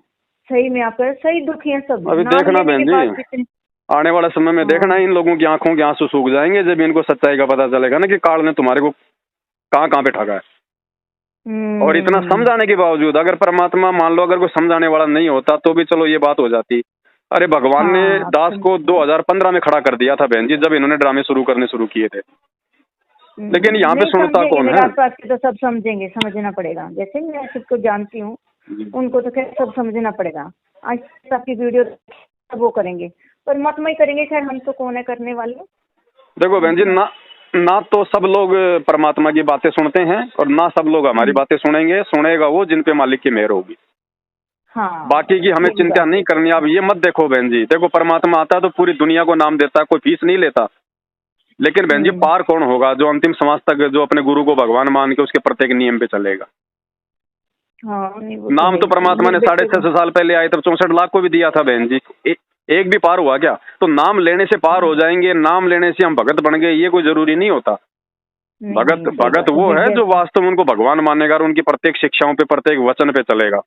Speaker 1: सही में आपका सही दुखी है सब।
Speaker 2: अभी
Speaker 1: नाम
Speaker 2: देखना
Speaker 1: लेने
Speaker 2: बहन
Speaker 1: के बाद
Speaker 2: जी,
Speaker 1: कितने।
Speaker 2: आने वाले समय में देखना
Speaker 1: हाँ।
Speaker 2: इन लोगों की आंखों के आंसू सूख जाएंगे जब इनको सच्चाई का पता चलेगा ना कि काल ने तुम्हारे को कहाँ कहाँ पे ठगा है। और इतना
Speaker 1: हम्म।
Speaker 2: समझाने के बावजूद अगर परमात्मा मान लो अगर कोई समझाने वाला नहीं होता तो भी चलो ये बात हो जाती। अरे भगवान ने
Speaker 1: हाँ, आप
Speaker 2: दास को
Speaker 1: समझ।
Speaker 2: 2015 में खड़ा कर दिया था बहन जी, जब इन्होंने ड्रामे शुरू किए थे। लेकिन यहाँ पे
Speaker 1: नहीं
Speaker 2: सुनता
Speaker 1: समझेंगे,
Speaker 2: कौन
Speaker 1: मेरे
Speaker 2: है?
Speaker 1: आसपास के तो सब समझेंगे, समझना पड़ेगा, जैसे मैं सबको जानती हूँ, उनको तो खैर सब समझना पड़ेगा। आज आपकी वीडियो सब वो करेंगे, परमात्मा ही करेंगे, खैर हम तो कौन है करने वाले।
Speaker 2: देखो बहन जी, ना ना तो सब लोग परमात्मा की बातें सुनते हैं और ना सब लोग हमारी
Speaker 1: हम्म।
Speaker 2: बातें सुनेंगे। सुनेगा वो जिन पे मालिक की मेहर होगी।
Speaker 1: हाँ,
Speaker 2: बाकी की हमें
Speaker 1: ये भी
Speaker 2: चिंता
Speaker 1: बात
Speaker 2: नहीं
Speaker 1: है।
Speaker 2: करनी। आप ये मत देखो बहन जी, देखो परमात्मा आता है तो पूरी दुनिया को नाम देता है, कोई फीस नहीं लेता। लेकिन बहन जी
Speaker 1: हम्म।
Speaker 2: पार कौन होगा जो अंतिम श्वास तक जो अपने गुरु को भगवान मान के उसके प्रत्येक नियम पे चलेगा।
Speaker 1: हाँ, नहीं वो तो
Speaker 2: नाम
Speaker 1: है
Speaker 2: तो
Speaker 1: ही,
Speaker 2: परमात्मा
Speaker 1: मेरे
Speaker 2: ने
Speaker 1: बेटे को।
Speaker 2: 650 साल पहले आए तब 64 लाख को भी दिया था बहन जी। एक भी पार हुआ क्या? तो नाम लेने से पार हो जाएंगे, नाम लेने से हम भगत बन गए, ये कोई जरूरी नहीं होता।
Speaker 1: नहीं
Speaker 2: भगत
Speaker 1: नहीं, सही
Speaker 2: भगत
Speaker 1: बात है,
Speaker 2: वो है जो
Speaker 1: जैसे।
Speaker 2: वास्तव में उनको भगवान मानेगा और उनकी प्रत्येक शिक्षाओं पे प्रत्येक वचन पे चलेगा।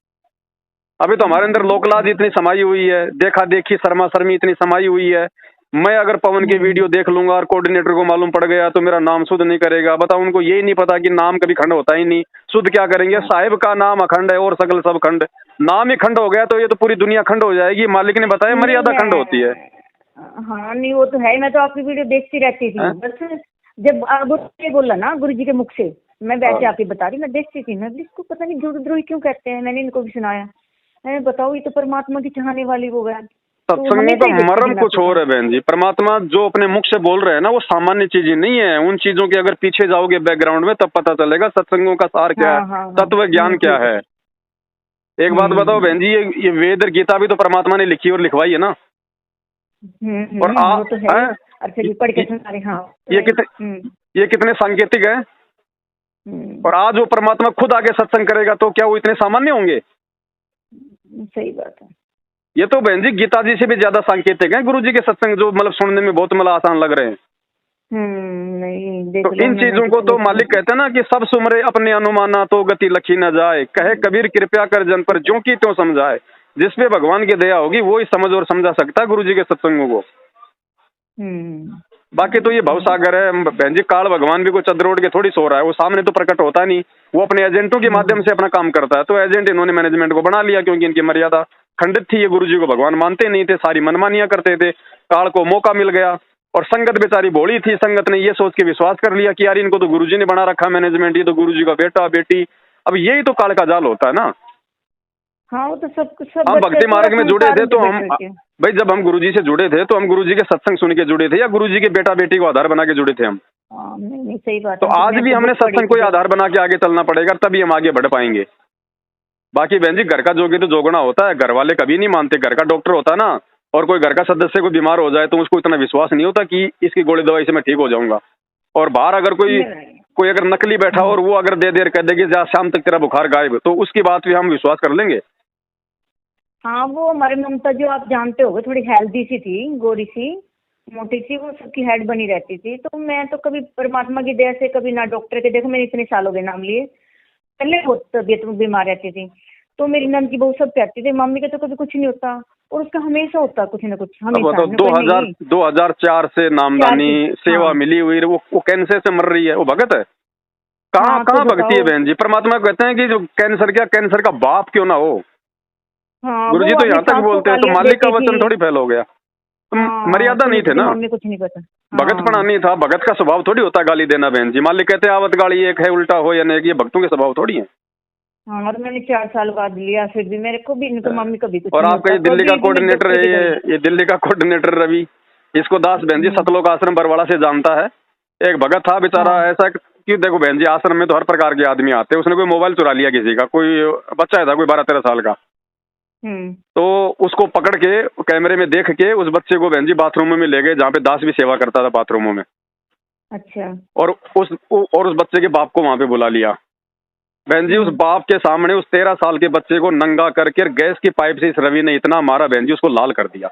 Speaker 2: अभी तो हमारे अंदर
Speaker 1: हाँ, वो तो
Speaker 2: लोकलाज
Speaker 1: है।
Speaker 2: इतनी समाई हुई है, देखा देखी शर्मा शर्मी इतनी समाई हुई है। मैं अगर पवन की
Speaker 1: हम्म।
Speaker 2: वीडियो देख लूंगा और कोऑर्डिनेटर को मालूम पड़ गया तो मेरा नाम शुद्ध नहीं करेगा। बताओ, उनको यही नहीं पता कि नाम कभी खंड होता ही नहीं। शुद्ध क्या करेंगे?
Speaker 1: हाँ।
Speaker 2: साहिब का नाम अखंड है और सकल सब खंड। नाम ही खंड हो गया तो ये तो पूरी दुनिया खंड हो जाएगी। मालिक ने बताया
Speaker 1: नहीं
Speaker 2: मर्यादा खंड होती है।
Speaker 1: मैं। हाँ, नहीं वो तो है, मैं तो आपकी वीडियो देखती रहती थी,
Speaker 2: हैं?
Speaker 1: बस जब गुरु ने बोला ना गुरु जी के मुख से, मैं
Speaker 2: हाँ।
Speaker 1: वैसे आपकी बता रही, मैं देखती थी, मैं भी इसको पता नहीं गुरुद्रोही क्यों कहते हैं, मैंने इनको भी सुनाया। मैंने बताओ, ये तो परमात्मा की चाहने वाली वो है, तो
Speaker 2: सत्संगों
Speaker 1: हमेशा
Speaker 2: का
Speaker 1: ही देखती थी
Speaker 2: मर्म
Speaker 1: मैं
Speaker 2: कुछ
Speaker 1: आपके
Speaker 2: और
Speaker 1: पास।
Speaker 2: है बहन जी। परमात्मा जो अपने मुख से बोल रहे हैं ना वो सामान्य चीजें नहीं है। उन चीजों के अगर पीछे जाओगे बैकग्राउंड में तब पता चलेगा सत्संगों का सार क्या है,
Speaker 1: हाँ हाँ हाँ।
Speaker 2: तत्व ज्ञान क्या
Speaker 1: ठीक है।
Speaker 2: है। एक बात बताओ बहन जी, ये वेद और गीता भी तो परमात्मा ने लिखी और लिखवाई है ना। और
Speaker 1: वो तो है ही।
Speaker 2: हैं?
Speaker 1: और फिर भी पढ़ के सुना रहे, हाँ तो
Speaker 2: ये
Speaker 1: है ही।
Speaker 2: कितने ये कितने सांकेतिक है।
Speaker 1: हम्म।
Speaker 2: और आज वो परमात्मा खुद आगे सत्संग करेगा तो क्या वो इतने सामान्य होंगे?
Speaker 1: सही बात है।
Speaker 2: ये तो बहन जी गीता जी से भी ज्यादा सांकेतिक है गुरु जी के सत्संग, जो मतलब सुनने में बहुत मतलब आसान लग रहे हैं।
Speaker 1: नहीं
Speaker 2: तो
Speaker 1: देख लो,
Speaker 2: इन
Speaker 1: मैंने
Speaker 2: चीजों को
Speaker 1: जितने
Speaker 2: तो मालिक कहते हैं ना कि सब सुमरे अपने अनुमाना तो गति लखी न जाए, कहे कबीर कृपया कर जन पर ज्यों की त्यों समझाए। जिसपे भगवान की दया होगी वो ही समझ और समझा सकता है गुरु जी के सत्संगों को। बाकी तो ये
Speaker 1: तो है।
Speaker 2: भवसागर है बहन जी। काल भगवान भी कोई चद्र ओढ़ के थोड़ी सो रहा है, वो सामने तो प्रकट होता नहीं, वो अपने एजेंटों के माध्यम से अपना काम करता है। तो एजेंट इन्होंने मैनेजमेंट को बना लिया क्योंकि इनकी मर्यादा खंडित थी। ये गुरु जी को भगवान मानते नहीं थे, सारी मनमानियां करते थे। काल को मौका मिल गया और संगत बेचारी भोली थी, संगत ने ये सोच के विश्वास कर लिया कि यार इनको तो गुरुजी ने बना रखा मैनेजमेंट, ये तो गुरुजी का बेटा बेटी। अब यही तो काल का जाल होता है ना।
Speaker 1: हाँ, वो तो सब
Speaker 2: हम
Speaker 1: बच्चे
Speaker 2: भक्ति
Speaker 1: पूरा
Speaker 2: मार्ग में जुड़े
Speaker 1: संसार
Speaker 2: थे तो
Speaker 1: उनके
Speaker 2: हम
Speaker 1: बैठ रखे।
Speaker 2: भाई जब हम गुरुजी से जुड़े थे तो हम गुरुजी के सत्संग सुन के जुड़े थे या गुरुजी के बेटा बेटी को आधार बना के जुड़े थे हम।
Speaker 1: हाँ, नहीं नहीं, सही बात
Speaker 2: तो
Speaker 1: है,
Speaker 2: आज
Speaker 1: मैं
Speaker 2: भी
Speaker 1: तो
Speaker 2: हमने
Speaker 1: बुक पढ़ी
Speaker 2: सत्संग
Speaker 1: थी
Speaker 2: को ही
Speaker 1: जब।
Speaker 2: आधार बना के आगे चलना पड़ेगा, तभी हम आगे बढ़ पाएंगे। बाकी बहन जी घर का जोगी तो जोगना होता है, घर वाले कभी नहीं मानते। घर का डॉक्टर होता है ना, और कोई घर का सदस्य को बीमार हो जाए तो उसको इतना विश्वास नहीं होता कि इसकी गोली दवाई से मैं ठीक हो जाऊंगा। और बाहर अगर कोई
Speaker 1: नहीं।
Speaker 2: कोई अगर नकली बैठा और वो अगर दे देर कह देगी जा शाम तक तेरा बुखार गायब, तो उसकी बात भी हम विश्वास कर लेंगे।
Speaker 1: हाँ, वो हमारी ममता जो आप जानते होगे, थोड़ी हेल्दी सी थी, गोरी सी मोटी सी, वो सबकी हेड बनी रहती थी। तो मैं तो कभी परमात्मा की दया से कभी ना डॉक्टर के, देखो मैंने इतने साल हो गए नाम लिए, पहले बहुत तबीयत में बीमार रहती थी। तो मेरी नंद की बहू सब कहती थी मम्मी के तो कभी कुछ नहीं होता, और उसका हमेशा होता कुछ ना कुछ,
Speaker 2: अब
Speaker 1: हमेशा
Speaker 2: बताओ
Speaker 1: न कोई नहीं।
Speaker 2: 2004 से
Speaker 1: चार
Speaker 2: नामदानी
Speaker 1: की।
Speaker 2: सेवा
Speaker 1: हाँ
Speaker 2: मिली हुई, वो कैंसर से मर रही है, वो भगत है? कहाँ
Speaker 1: हाँ, तो
Speaker 2: कहाँ भगती है
Speaker 1: बताओ।
Speaker 2: बहन जी? परमात्मा कहते हैं कि जो कैंसर, क्या कैंसर का बाप क्यों ना हो।
Speaker 1: हाँ,
Speaker 2: गुरु
Speaker 1: वो
Speaker 2: जी तो
Speaker 1: अपनी
Speaker 2: यहाँ तक
Speaker 1: सास को
Speaker 2: बोलते हैं, तो
Speaker 1: गालियां
Speaker 2: मालिक का
Speaker 1: देती थी।
Speaker 2: वचन थोड़ी फैल हो गया। तो
Speaker 1: हाँ,
Speaker 2: मर्यादा
Speaker 1: फिर
Speaker 2: नहीं
Speaker 1: वो
Speaker 2: थे
Speaker 1: कहती
Speaker 2: ना।
Speaker 1: मम्मी कुछ नहीं पता।
Speaker 2: भगतपना
Speaker 1: हाँ।
Speaker 2: नहीं था। भगत का स्वभाव थोड़ी होता गाली देना बहन जी। मालिक कहते हैं आवत गाली एक है उल्टा हो या नहीं, ये भक्तों के स्वभाव थोड़ी है।
Speaker 1: हाँ, और मैंने 4 साल बाद लिया, फिर भी मेरे को भी इनके मम्मी कभी कुछ
Speaker 2: और
Speaker 1: नहीं
Speaker 2: आपका
Speaker 1: होता,
Speaker 2: ये दिल्ली का
Speaker 1: कभी भी मेरे
Speaker 2: कोऑर्डिनेटर
Speaker 1: डॉक्टर
Speaker 2: है,
Speaker 1: की दवाई।
Speaker 2: ये दिल्ली का कोऑर्डिनेटर रवि, इसको दास बहन जी सतलोक आश्रम बरवाड़ा से जानता है। एक भगत था बेचारा,
Speaker 1: हाँ।
Speaker 2: ऐसा कि देखो बहन जी आश्रम में तो हर प्रकार के आदमी आते हैं। उसने कोई मोबाइल चुरा लिया किसी का, कोई बच्चा था कोई 12-13 साल का, तो उसको पकड़ के कैमरे में देख के उस बच्चे को बहन जी बाथरूम में ले गए जहाँ पे दास भी सेवा करता था बाथरूमों में।
Speaker 1: अच्छा।
Speaker 2: और उस बच्चे के बाप को वहां पे बुला लिया। बहन जी उस बाप के सामने उस 13 साल के बच्चे को नंगा करके गैस की पाइप से इस रवि ने इतना मारा बहन जी, उसको लाल कर दिया।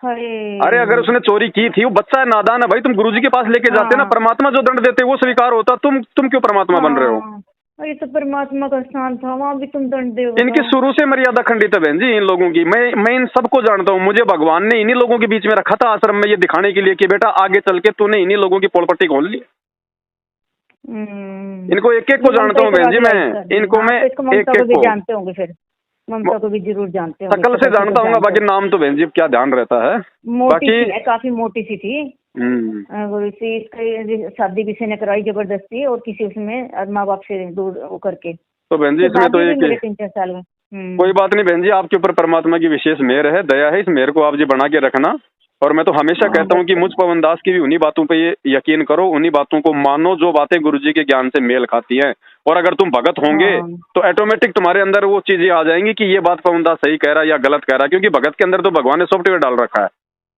Speaker 2: अरे अगर उसने चोरी की थी, वो बच्चा है, नादान है भाई, तुम गुरुजी के पास लेके जाते ना, परमात्मा जो दंड देते वो स्वीकार होता, तुम क्यों परमात्मा बन रहे हो?
Speaker 1: ये तो परमात्मा का स्थान था, वहाँ भी तुम दंड दे।
Speaker 2: इनकी शुरू से मर्यादा खंडित है बहन जी, इन लोगों की। मैं इन सबको जानता हूँ, मुझे भगवान ने इन्हीं लोगों के बीच में रखा था आश्रम में, ये दिखाने के लिए कि बेटा आगे चल के तूने इन्हीं लोगों की पोलपट्टी खोल ली। इनको एक एक को जानता हूँ बहन जी मैं, इनको मैं एक एक को
Speaker 1: जानते होंगे, फिर ममता को भी जरूर जानते होंगे।
Speaker 2: शकल से जानता हूँ, बाकी नाम तो बहन जी क्या ध्यान रहता है।
Speaker 1: मोटी सी है, काफी मोटी सी थी। शादी किसी ने कराई जबरदस्ती, और किसी उसमें माँ बाप से दूर वो करके।
Speaker 2: तो बहन जी इसमें तो एक
Speaker 1: 3-4 साल में
Speaker 2: कोई बात नहीं बहन जी, आपके ऊपर परमात्मा की विशेष मेहर है, दया है, इस मेहर को आप जी बना के रखना। और मैं तो हमेशा कहता हूँ कि मुझ पवन दास की भी उन्हीं बातों पे ये यकीन करो, उन्हीं बातों को मानो जो बातें गुरुजी के ज्ञान से मेल खाती हैं। और अगर तुम भगत होंगे तो ऑटोमेटिक तुम्हारे अंदर वो चीजें आ जाएंगी कि ये बात पवन दास सही कह रहा है या गलत कह रहा है, क्योंकि भगत के अंदर तो भगवान ने सॉफ्टवेयर डाल रखा है।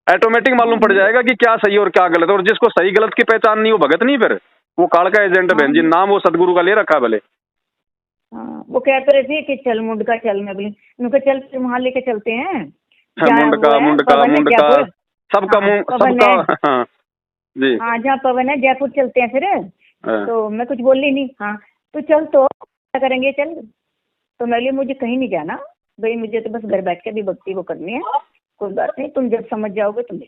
Speaker 2: ऑटोमेटिक मालूम पड़ जाएगा कि क्या सही और क्या गलत है। और जिसको सही गलत की पहचान नहीं, वो भगत नहीं, फिर वो काल का एजेंट है बहन जी, नाम वो सदगुरु का ले रखा है भले।
Speaker 1: वो कहते रहे थे कि चल मुंडका चल, मैं बोली उनका चल वहाँ लेके चलते हैं।
Speaker 2: मुंडका सबका मुंह सबका जी।
Speaker 1: हाँ जहाँ पवन है जयपुर चलते हैं फिर। तो मैं कुछ बोली नहीं। हाँ तो चल, तो क्या करेंगे, चल। तो मैं बोली मुझे कहीं नहीं जाना भाई, मुझे तो बस घर बैठ के भी भक्ति वो करनी है, कोई बात नहीं, तुम जब समझ जाओगे तुम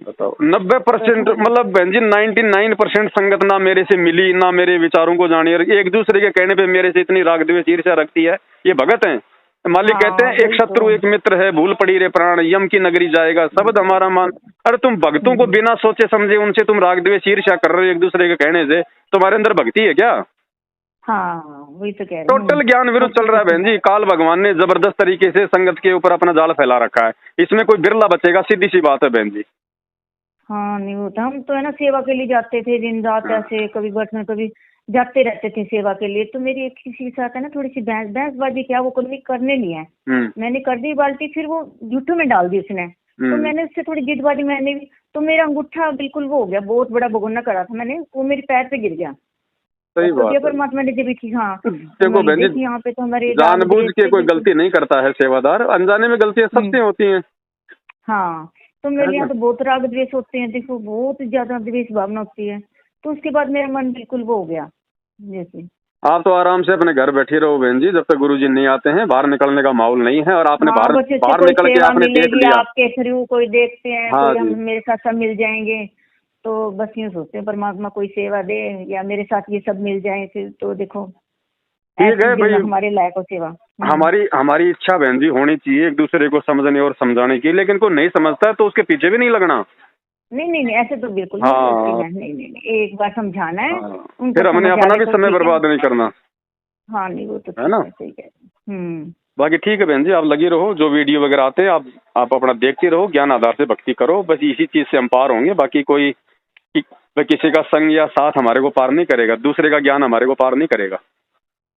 Speaker 2: बताओ। 90% मतलब बहन जी 99% संगत ना मेरे से मिली, ना मेरे विचारों को जानी, और एक दूसरे के कहने पे मेरे से इतनी राग द्वेष ईर्ष्या रखती है, ये भगत हैं। मालिक कहते हैं एक शत्रु एक मित्र है, भूल पड़ी रे प्राण, यम की नगरी जाएगा, शब्द हमारा मान। अरे तुम भक्तों को बिना सोचे समझे उनसे तुम राग द्वेष ईर्ष्या कर रहे हो एक दूसरे के कहने से, तुम्हारे अंदर भक्ति है क्या?
Speaker 1: वही तो कह रहे हैं।
Speaker 2: टोटल ज्ञान विरुद्ध चल रहा है बहन जी। काल भगवान ने जबरदस्त तरीके से संगत के ऊपर अपना जाल फैला रखा है, इसमें कोई बिरला बचेगा, सीधी सी बात है बहन जी।
Speaker 1: हाँ नहीं होता, हम तो है ना सेवा के लिए जाते थे दिन रात, ऐसे कभी बस में कभी जाते रहते थे सेवा के लिए। तो मेरी एक किसी के साथ है ना थोड़ी सी बहसबाजी, क्या वो करने नहीं है, मैंने कर दी बाल्टी, फिर वो जूठों में डाल दी उसने। तो मैंने उससे थोड़ी जिदबाजी, मैंने भी, तो मेरा अंगूठा बिल्कुल वो हो गया, बहुत बड़ा भगोना करा था मैंने, वो मेरे पैर पे गिर गया।
Speaker 2: सही बात है।
Speaker 1: परमात्मा ने जब थी। हाँ
Speaker 2: देखो बहन जी,
Speaker 1: यहाँ पे तो हमारे
Speaker 2: जानबूझ के कोई गलती नहीं करता है सेवादार, अनजाने में गलतियां सबसे होती हैं।
Speaker 1: हाँ तो मेरे यहाँ तो बहुत राग द्वेष होते हैं, देखो बहुत ज्यादा द्वेष भावना होती है। तो उसके बाद मेरा मन बिल्कुल वो हो गया। जैसे
Speaker 2: आप तो आराम से अपने घर बैठे रहो बहन जी, जब तक गुरुजी नहीं आते हैं, बाहर निकलने का माहौल नहीं है। और आपने बाहर निकल के आपने देख लिया,
Speaker 1: आपके थ्रू कोई देखते हैं, कोई हम मेरे साथ सब मिल जाएंगे, तो बस यूँ सोचते हैं परमात्मा कोई सेवा दे या मेरे साथ ये सब मिल जाए, फिर तो देखो
Speaker 2: ठीक है भाई,
Speaker 1: हमारे लायक हो सेवा।
Speaker 2: हमारी इच्छा बहन जी होनी चाहिए एक दूसरे को समझने और समझाने की, लेकिन कोई नहीं समझता तो उसके पीछे भी नहीं लगना।
Speaker 1: नहीं ऐसे तो बिल्कुल नहीं, एक बार समझाना है,
Speaker 2: फिर हमने अपना भी समय बर्बाद नहीं करना।
Speaker 1: हाँ नहीं वो तो
Speaker 2: है ना,
Speaker 1: सही है।
Speaker 2: बाकी ठीक है बहन जी, आप लगी रहो, जो वीडियो वगैरह आते हैं आप अपना देखते रहो, ज्ञान आधार से भक्ति करो, बस इसी चीज से हम पार होंगे। बाकी कोई किसी का संग या साथ हमारे को पार नहीं करेगा, दूसरे का ज्ञान हमारे को पार नहीं करेगा।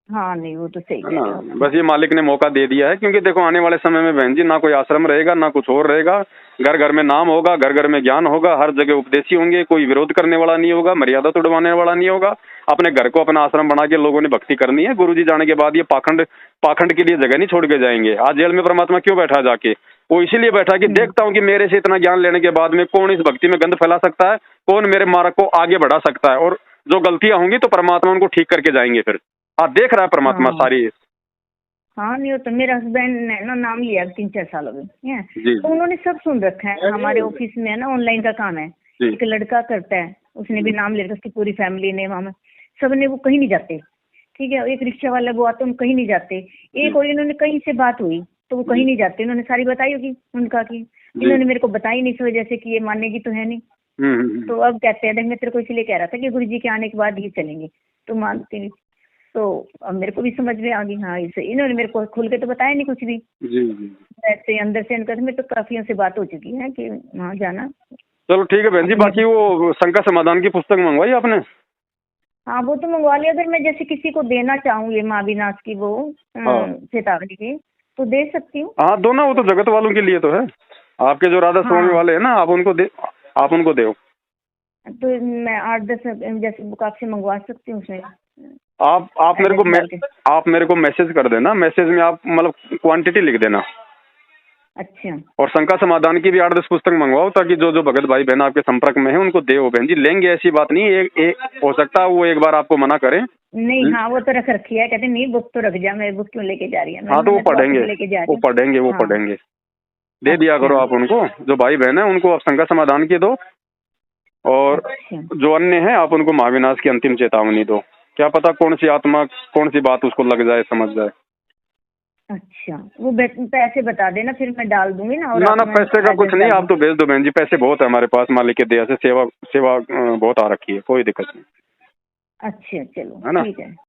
Speaker 1: हाँ नहीं वो तो सही
Speaker 2: है ना, बस ये मालिक ने मौका दे दिया है, क्योंकि देखो आने वाले समय में बहन जी ना कोई आश्रम रहेगा, ना कुछ और रहेगा, घर घर में नाम होगा, घर घर में ज्ञान होगा, हर जगह उपदेशी होंगे, कोई विरोध करने वाला नहीं होगा, मर्यादा तोड़वाने वाला नहीं होगा। अपने घर को अपना आश्रम बना के लोगों ने भक्ति करनी है। गुरुजी जाने के बाद ये पाखंड के लिए जगह नहीं छोड़ के जाएंगे। आज जेल में परमात्मा क्यों बैठा जाके, वो इसीलिए बैठा कि देखता हूँ कि मेरे से इतना ज्ञान लेने के बाद में कौन इस भक्ति में गंध फैला सकता है, कौन मेरे मार्ग को आगे बढ़ा सकता है, और जो गलतियां होंगी तो परमात्मा उनको ठीक करके जाएंगे। फिर आप देख रहा है परमात्मा सारी।
Speaker 1: हाँ नहीं तो मेरे हस्बैंड ने ना नाम लिया 3-4 साल हो गए, तो उन्होंने सब सुन रखा है। हमारे ऑफिस में ना ऑनलाइन का काम है, एक लड़का करता है, उसने भी नाम ले रखा, उसकी पूरी फैमिली ने, वहाँ सबने, वो कहीं नहीं जाते। ठीक है, एक रिक्शा वाला वो आते, हम कहीं नहीं जाते। एक और इन्होंने कहीं से बात हुई तो वो कहीं नहीं जाते, इन्होंने सारी बताई होगी उनका की, इन्होंने मेरे को बताई नहीं, इस वजह से कि ये मानेगी तो है नहीं। तो अब कहते हैं, मैं तेरे को इसलिए कह रहा था कि गुरुजी के आने के बाद ही चलेंगे, तो मानते नहीं। तो अब मेरे को भी समझ में आ गई। हाँ इसे इन्होंने मेरे को खुल के तो बताया नहीं कुछ भी, ऐसे अंदर से इनका में तो काफी से बात हो चुकी है कि वहाँ जाना।
Speaker 2: चलो ठीक है बहन जी, बाकी वो शंका समाधान की पुस्तक मंगवाई आपने?
Speaker 1: हाँ वो तो मंगवा लिया। अगर मैं जैसे किसी को देना चाहूँ ये माँ विनाश की वो चेतावनी की, तो दे सकती हूँ।
Speaker 2: हाँ दो ना, वो तो जगत वालों के लिए तो है, आपके जो राधा स्वामी वाले है ना, आप उनको दो।
Speaker 1: तो मैं 8-10 जैसे बुक आपसे मंगवा सकती हूँ उसमें।
Speaker 2: आप मेरे को मैसेज कर देना, मैसेज में आप मतलब क्वांटिटी लिख देना।
Speaker 1: अच्छा
Speaker 2: और शंका समाधान की भी 8-10 पुस्तक मंगवाओ, ताकि जो जो भगत भाई बहन आपके संपर्क में है उनको दे। बहन जी लेंगे ऐसी बात नहीं, एक हो सकता है वो एक बार आपको मना करें।
Speaker 1: नहीं, हाँ वो तो रख रखी है, कहते नहीं बुक तो रख जा, मैं बुक क्यों लेके जा रही है।
Speaker 2: हाँ तो वो पढ़ेंगे,
Speaker 1: लेके जा रही
Speaker 2: वो
Speaker 1: हूँ।
Speaker 2: पढ़ेंगे, वो
Speaker 1: हाँ।
Speaker 2: पढ़ेंगे। दे दिया करो आप उनको, जो भाई बहन है उनको आप शंका समाधान की दो, और
Speaker 1: अच्छा
Speaker 2: जो अन्य है आप उनको महाविनाश की अंतिम चेतावनी दो। क्या पता कौन सी आत्मा कौन सी बात उसको लग जाए, समझ जाए।
Speaker 1: अच्छा, वो पैसे बता देना, फिर मैं डाल दूंगी ना। और
Speaker 2: ना ना,
Speaker 1: अपना
Speaker 2: पैसे का कुछ
Speaker 1: एड्रेस
Speaker 2: नहीं,
Speaker 1: डाल
Speaker 2: आप तो
Speaker 1: दूंगी।
Speaker 2: भेज दो बहन जी, पैसे बहुत है हमारे पास, मालिक के दया से सेवा सेवा बहुत आ रखी है, कोई दिक्कत नहीं,
Speaker 1: अच्छा चलो
Speaker 2: है ना।
Speaker 1: ठीक है।